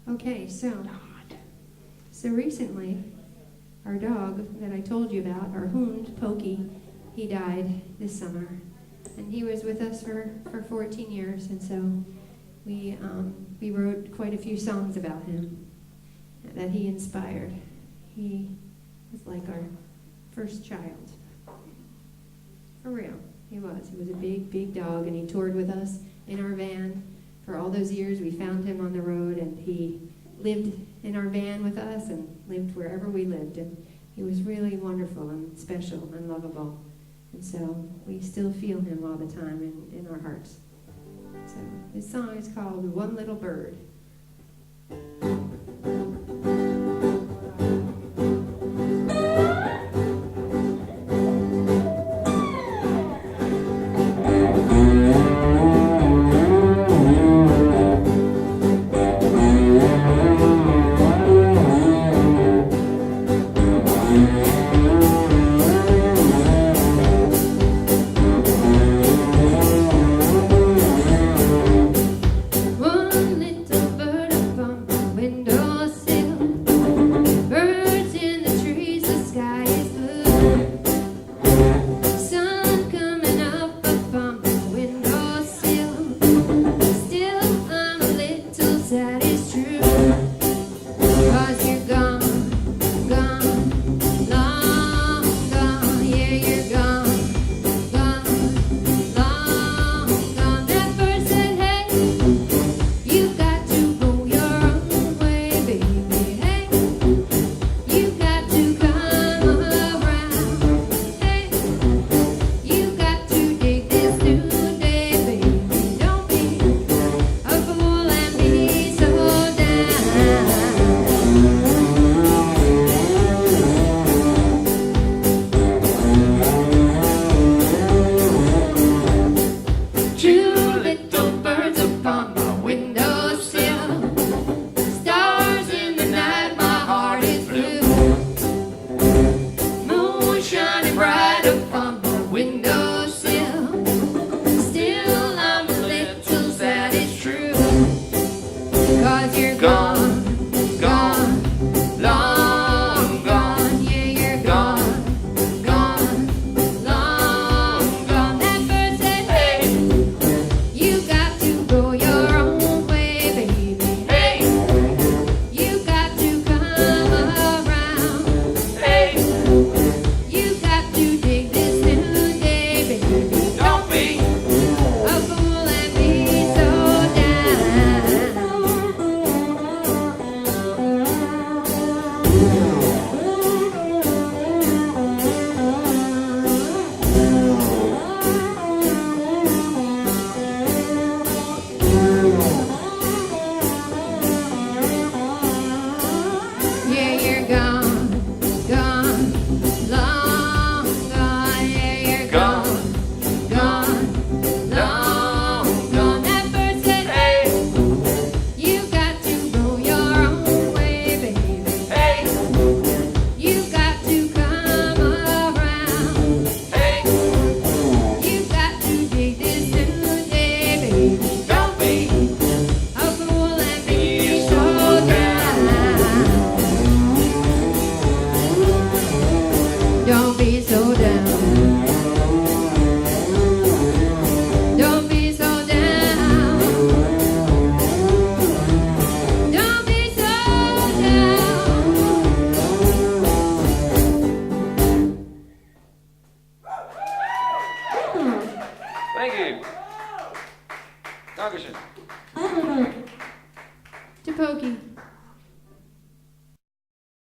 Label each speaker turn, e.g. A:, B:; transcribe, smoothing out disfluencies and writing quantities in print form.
A: Okay, so recently, our dog that I told you about, our hound, Pokey, he died this summer. And he was with us for 14 years, and so we wrote quite a few songs about him that he inspired. He was like our first child. For real, he was. He was a big, big dog, and he toured with us in our van. For all those years, we found him on the road, and he lived in our van with us and lived wherever we lived. And he was really wonderful and special and lovable. And so we still feel him all the time in our hearts. So this song is called One Little Bird.
B: Don't be so down. Don't be so down. Don't be so down.
C: Thank you. Dankeschön.
A: To Pokey.